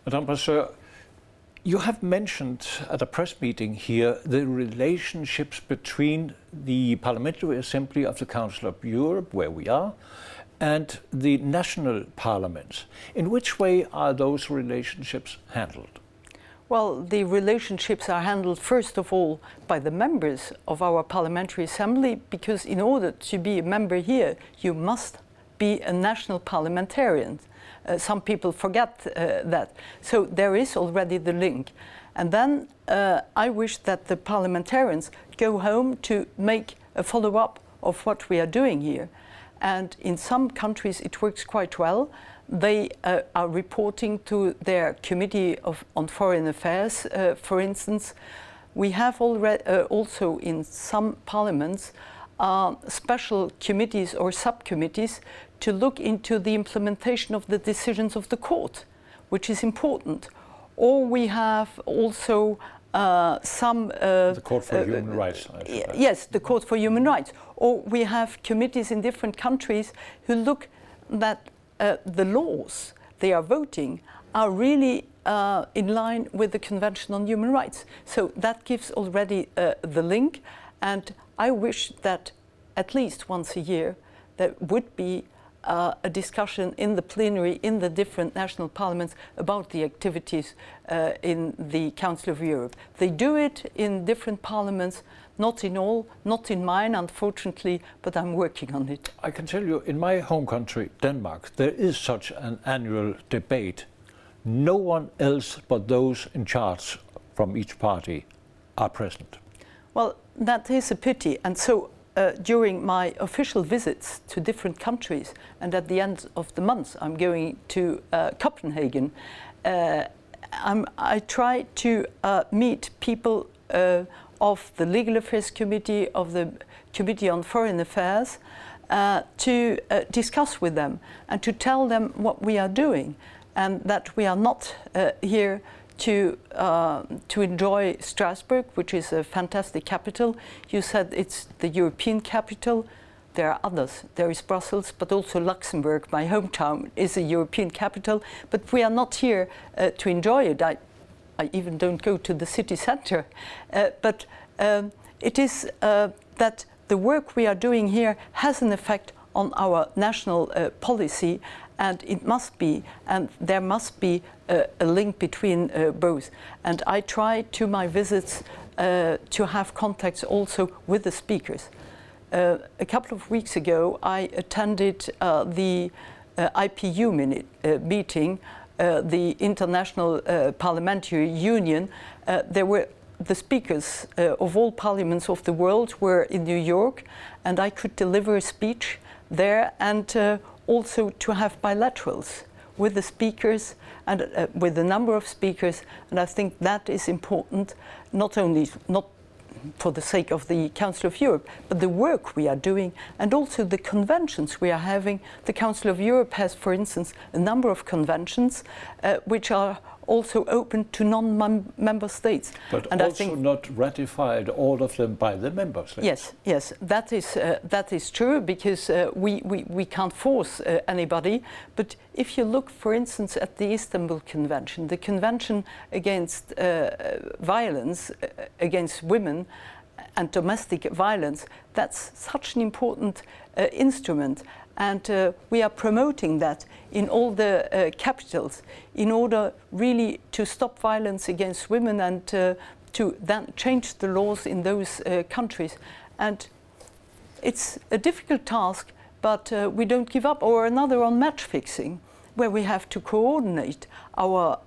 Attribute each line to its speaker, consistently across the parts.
Speaker 1: Madame Brasseur, you have mentioned at a press meeting here the relationships between the Parliamentary Assembly of the Council of Europe, where we are, and the national parliaments. In which way are those relationships handled?
Speaker 2: Well, the relationships are handled first of all by the members of our Parliamentary Assembly, because in order to be a member here, you must be a national parliamentarian. Some people forget that. So there is already the link. And then I wish that the parliamentarians go home to make a follow-up of what we are doing here. And in some countries it works quite well. They are reporting to their Committee on Foreign Affairs, for instance. We have already also in some parliaments special committees or subcommittees to look into the implementation of the decisions of the court, which is important. Or we have also some...
Speaker 1: the Court for Human Rights.
Speaker 2: Yes, the Court for Human Rights. Or we have committees in different countries who look that the laws they are voting are really in line with the Convention on Human Rights. So that gives already the link, and I wish that at least once a year there would be a discussion in the plenary in the different national parliaments about the activities in the Council of Europe. They do it in different parliaments, not in all, not in mine, unfortunately, but I'm working on it.
Speaker 1: I can tell you, in my home country, Denmark, there is such an annual debate. No one else but those in charge from each party are present.
Speaker 2: Well, that is a pity, and so during my official visits to different countries, and at the end of the month I'm going to Copenhagen, I try to meet people of the Legal Affairs Committee, of the Committee on Foreign Affairs, to discuss with them and to tell them what we are doing, and that we are not here to enjoy Strasbourg, which is a fantastic capital. You said it's the European capital. There are others. There is Brussels, but also Luxembourg, my hometown, is a European capital. But we are not here to enjoy it. I even don't go to the city centre. But it is that the work we are doing here has an effect on our national policy, and it must be, and there must be a link between both. And I try to my visits to have contacts also with the speakers. A couple of weeks ago I attended the IPU meeting, the International Parliamentary Union. There were the speakers of all parliaments of the world were in New York, and I could deliver a speech there, and also to have bilaterals with the speakers and with a number of speakers. And I think that is important, not for the sake of the Council of Europe, but the work we are doing and also the conventions we are having. The Council of Europe has, for instance, a number of conventions which are also open to non-member states.
Speaker 1: But and also I think not ratified, all of them, by the member states.
Speaker 2: Yes, that is true, because we can't force anybody. But if you look, for instance, at the Istanbul Convention, the Convention against violence against women and domestic violence, that's such an important instrument. And we are promoting that in all the capitals in order really to stop violence against women and to then change the laws in those countries. And it's a difficult task, but we don't give up. Or another on match fixing, where we have to coordinate our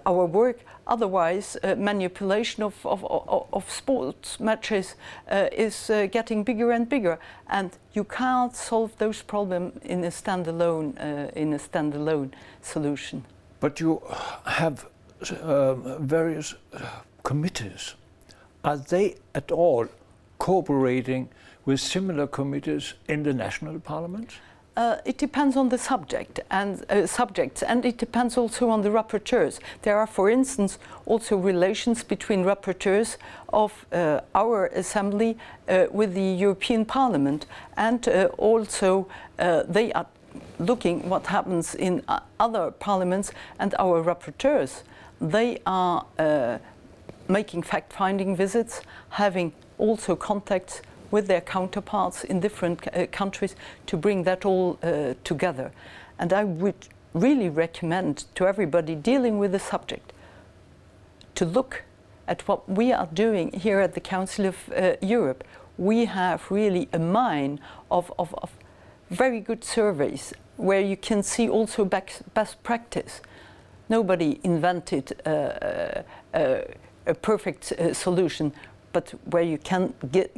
Speaker 2: work. Otherwise, manipulation of sports matches is getting bigger and bigger, and you can't solve those problems in a standalone solution.
Speaker 1: But you have various committees. Are they at all cooperating with similar committees in the national parliaments?
Speaker 2: It depends on the subjects, and it depends also on the rapporteurs. There are, for instance, also relations between rapporteurs of our assembly with the European Parliament, and also they are looking what happens in other parliaments, and our rapporteurs, they are making fact-finding visits, having also contacts with their counterparts in different countries to bring that all together. And I would really recommend to everybody dealing with the subject to look at what we are doing here at the Council of Europe. We have really a mine of very good surveys where you can see also best practice. Nobody invented a perfect solution, but where you can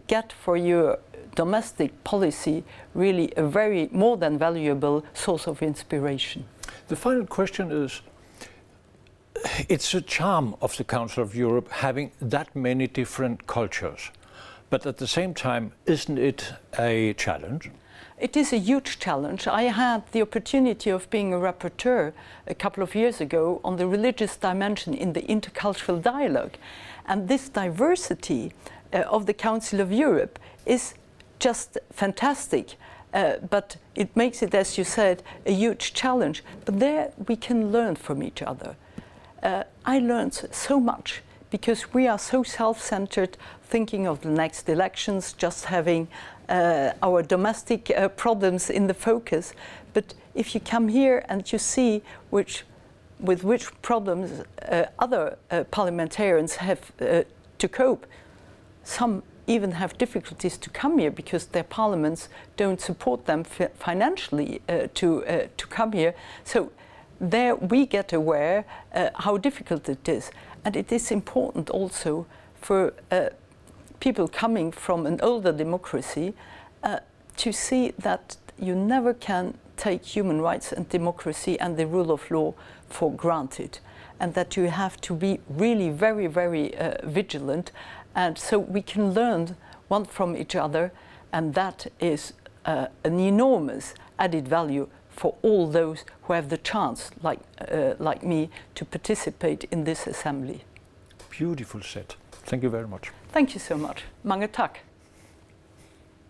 Speaker 2: get for your domestic policy really a very more than valuable source of inspiration.
Speaker 1: The final question is, it's a charm of the Council of Europe having that many different cultures, but at the same time, isn't it a challenge?
Speaker 2: It is a huge challenge. I had the opportunity of being a rapporteur a couple of years ago on the religious dimension in the intercultural dialogue. And this diversity of the Council of Europe is just fantastic. But it makes it, as you said, a huge challenge. But there we can learn from each other. I learned so much because we are so self-centered, thinking of the next elections, just having our domestic problems in the focus. But if you come here and you see with which problems other parliamentarians have to cope, some even have difficulties to come here because their parliaments don't support them financially to come here. So there we get aware how difficult it is. And it is important also for people coming from an older democracy to see that you never can take human rights and democracy and the rule of law for granted, and that you have to be really very, very vigilant. And so we can learn one from each other, and that is an enormous added value for all those who have the chance, like me, to participate in this assembly.
Speaker 1: Beautiful said. Thank you very much.
Speaker 2: Thank you so much. Mange tack.